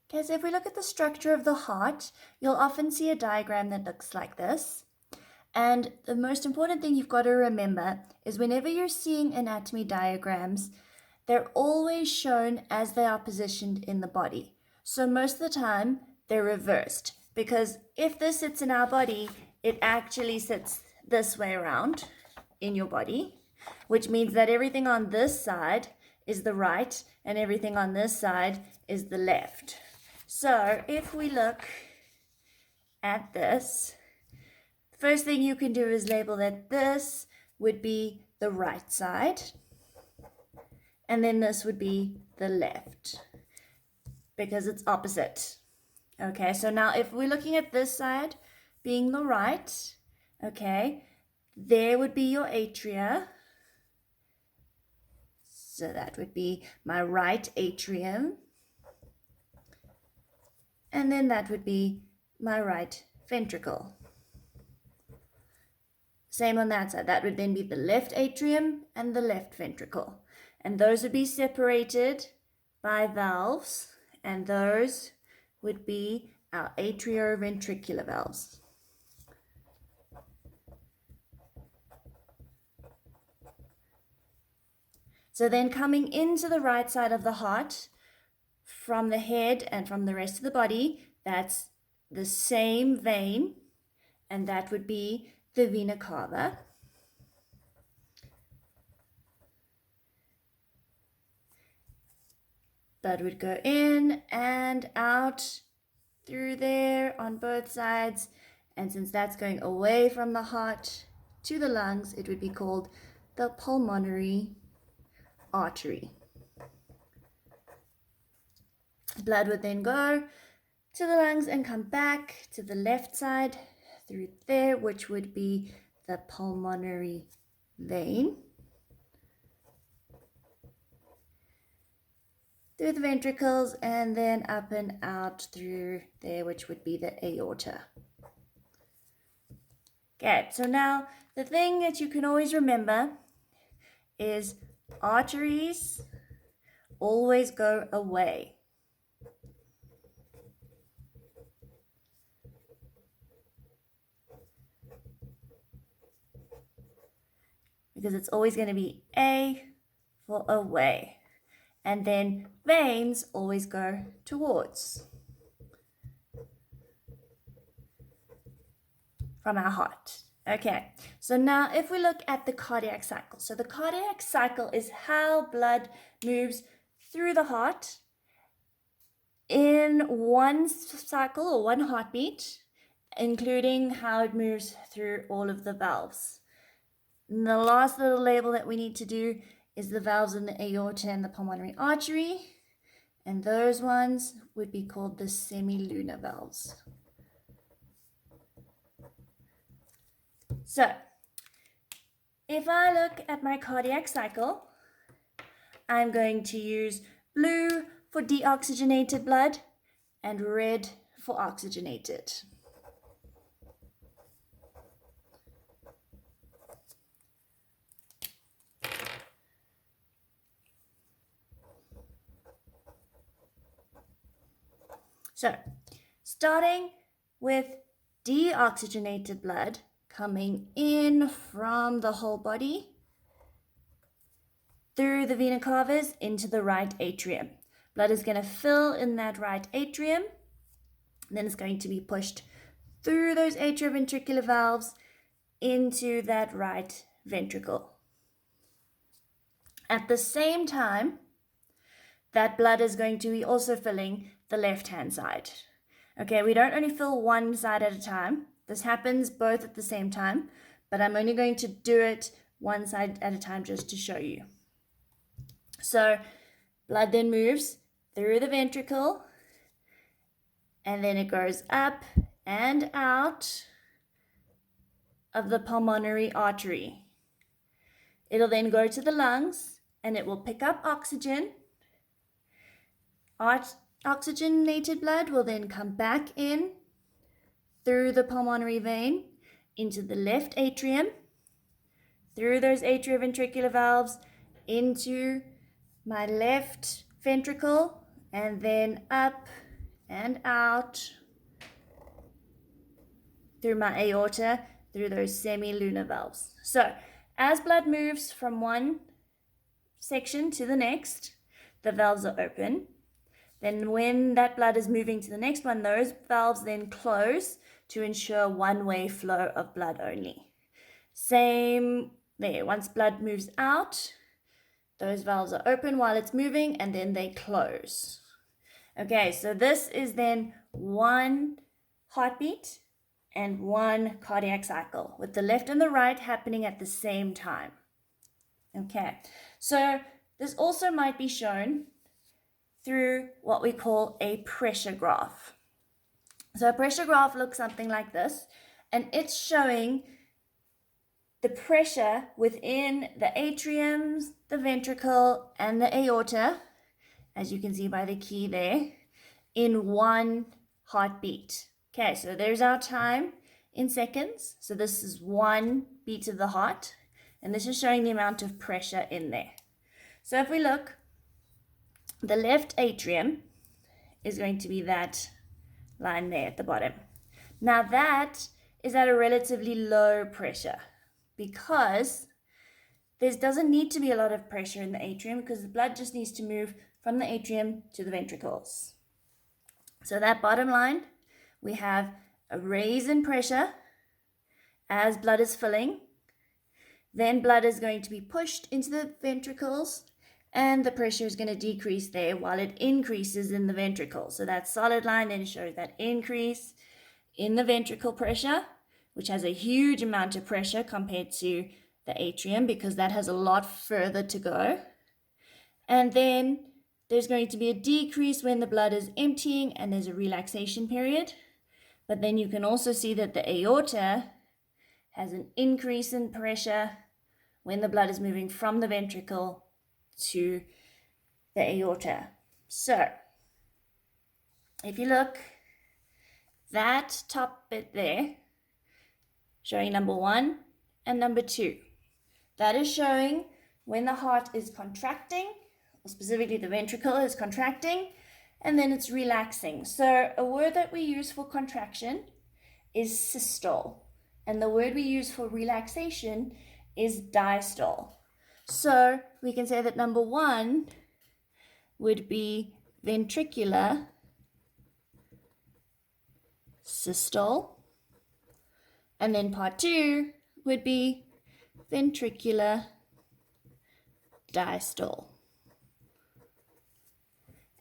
Okay, so if we look at the structure of the heart, you'll often see a diagram that looks like this. And the most important thing you've got to remember is whenever you're seeing anatomy diagrams, they're always shown as they are positioned in the body. So most of the time, they're reversed because if this sits in our body, it actually sits this way around in your body, which means that everything on this side is the right and everything on this side is the left. So if we look at this, the first thing you can do is label that this would be the right side, and then this would be the left, because it's opposite. Okay, so now if we're looking at this side being the right, okay, there would be your atria. So that would be my right atrium. And then that would be my right ventricle. Same on that side. That would then be the left atrium and the left ventricle. And those would be separated by valves, and those would be our atrioventricular valves. So then coming into the right side of the heart, from the head and from the rest of the body, that's the same vein, and that would be the vena cava. Blood would go in and out through there on both sides, and since that's going away from the heart to the lungs, it would be called the pulmonary artery. Blood would then go to the lungs and come back to the left side through there, which would be the pulmonary vein, through the ventricles, and then up and out through there, which would be the aorta. Okay, so now the thing that you can always remember is arteries always go away. Because it's always going to be A for away. And then veins always go towards from our heart. Okay, so now if we look at the cardiac cycle. So the cardiac cycle is how blood moves through the heart in one cycle or one heartbeat, including how it moves through all of the valves. And the last little label that we need to do is the valves in the aorta and the pulmonary artery, and those ones would be called the semilunar valves. So, if I look at my cardiac cycle, I'm going to use blue for deoxygenated blood and red for oxygenated. So, starting with deoxygenated blood coming in from the whole body through the vena cavas into the right atrium. Blood is going to fill in that right atrium, and then it's going to be pushed through those atrioventricular valves into that right ventricle. At the same time, that blood is going to be also filling the left-hand side. Okay, we don't only fill one side at a time. This happens both at the same time, but I'm only going to do it one side at a time just to show you. So blood then moves through the ventricle, and then it goes up and out of the pulmonary artery. It'll then go to the lungs, and it will pick up oxygen. Oxygenated blood will then come back in through the pulmonary vein into the left atrium, through those atrioventricular valves into my left ventricle, and then up and out through my aorta, through those semilunar valves. So as blood moves from one section to the next, the valves are open. Then when that blood is moving to the next one, those valves then close to ensure one-way flow of blood only. Same there. Once blood moves out, those valves are open while it's moving and then they close. Okay, so this is then one heartbeat and one cardiac cycle with the left and the right happening at the same time. Okay, so this also might be shown through what we call a pressure graph. So a pressure graph looks something like this, and it's showing the pressure within the atriums, the ventricle, and the aorta, as you can see by the key there, in one heartbeat. Okay, so there's our time in seconds. So this is one beat of the heart, and this is showing the amount of pressure in there. So if we look, the left atrium is going to be that line there at the bottom. Now that is at a relatively low pressure because there doesn't need to be a lot of pressure in the atrium because the blood just needs to move from the atrium to the ventricles. So that bottom line, we have a raise in pressure as blood is filling. Then blood is going to be pushed into the ventricles and the pressure is going to decrease there while it increases in the ventricle. So that solid line then shows that increase in the ventricle pressure, which has a huge amount of pressure compared to the atrium because that has a lot further to go. And then there's going to be a decrease when the blood is emptying and there's a relaxation period. But then you can also see that the aorta has an increase in pressure when the blood is moving from the ventricle to the aorta. So if you look, that top bit there, showing number 1 and number 2, that is showing when the heart is contracting, or specifically the ventricle is contracting, and then it's relaxing. So a word that we use for contraction is systole, and the word we use for relaxation is diastole. So we can say that number 1 would be ventricular systole, and then part 2 would be ventricular diastole.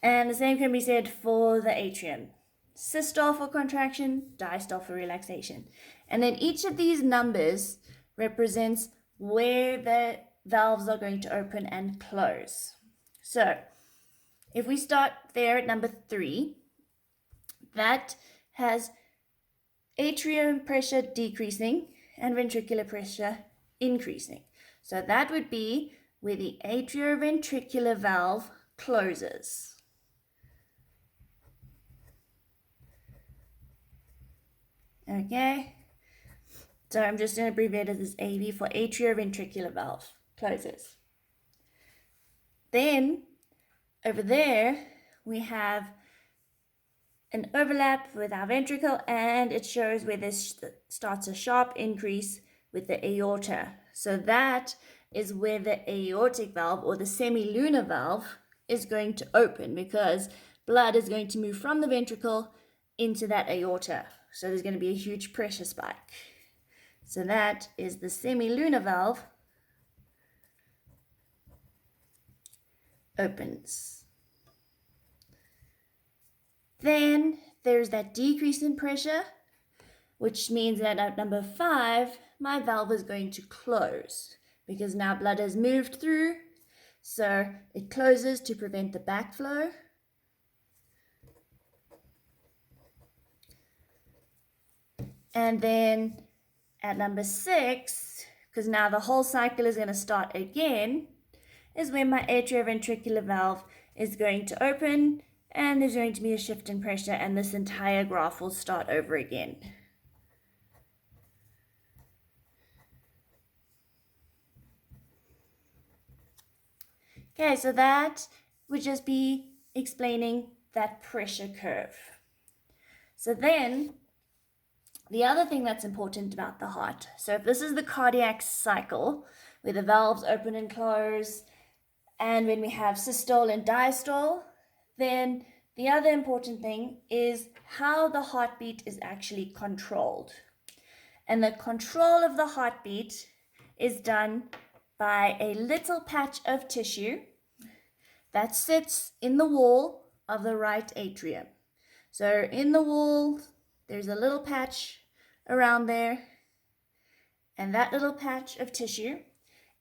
And the same can be said for the atrium. Systole for contraction, diastole for relaxation. And then each of these numbers represents where the valves are going to open and close. So if we start there at number 3, that has atrium pressure decreasing and ventricular pressure increasing. So that would be where the atrioventricular valve closes. Okay, so I'm just going to abbreviate it as AV for atrioventricular valve closes. Then over there we have an overlap with our ventricle, and it shows where this starts a sharp increase with the aorta. So that is where the aortic valve or the semilunar valve is going to open because blood is going to move from the ventricle into that aorta. So there's going to be a huge pressure spike. So that is the semilunar valve opens. Then there's that decrease in pressure, which means that at number 5, my valve is going to close because now blood has moved through. So it closes to prevent the backflow. And then at number 6, because now the whole cycle is going to start again, is when my atrioventricular valve is going to open and there's going to be a shift in pressure and this entire graph will start over again. Okay, so that would just be explaining that pressure curve. So then, the other thing that's important about the heart, so if this is the cardiac cycle, where the valves open and close, and when we have systole and diastole, then the other important thing is how the heartbeat is actually controlled. And the control of the heartbeat is done by a little patch of tissue that sits in the wall of the right atrium. So in the wall, there's a little patch around there, and that little patch of tissue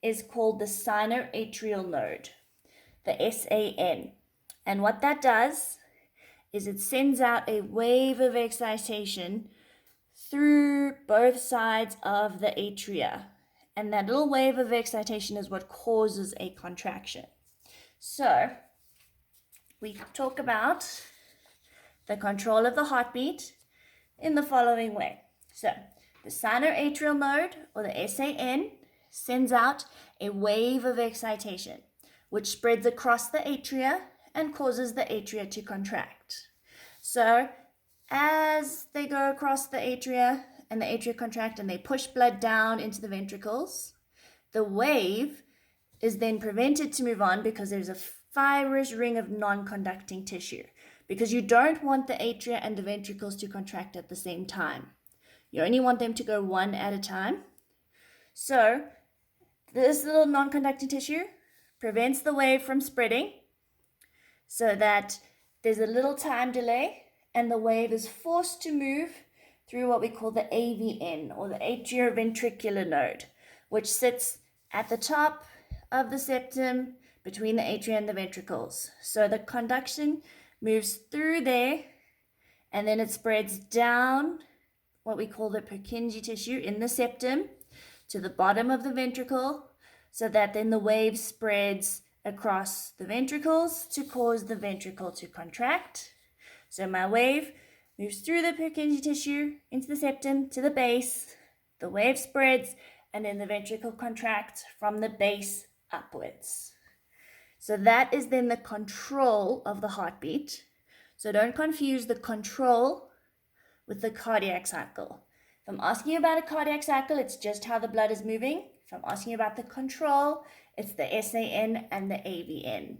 is called the sinoatrial node, the SAN. And what that does is it sends out a wave of excitation through both sides of the atria. And that little wave of excitation is what causes a contraction. So we talk about the control of the heartbeat in the following way. So the sinoatrial node, or the SAN, sends out a wave of excitation, which spreads across the atria and causes the atria to contract. So as they go across the atria and the atria contract and they push blood down into the ventricles, the wave is then prevented to move on because there's a fibrous ring of non-conducting tissue, because you don't want the atria and the ventricles to contract at the same time. You only want them to go one at a time. So this little non-conducting tissue prevents the wave from spreading so that there's a little time delay and the wave is forced to move through what we call the AVN, or the atrioventricular node, which sits at the top of the septum between the atria and the ventricles. So the conduction moves through there and then it spreads down what we call the Purkinje tissue in the septum to the bottom of the ventricle, so that then the wave spreads across the ventricles to cause the ventricle to contract. So my wave moves through the Purkinje tissue into the septum to the base, the wave spreads, and then the ventricle contracts from the base upwards. So that is then the control of the heartbeat. So don't confuse the control with the cardiac cycle. If I'm asking you about a cardiac cycle, it's just how the blood is moving. If I'm asking you about the control, it's the SAN and the AVN.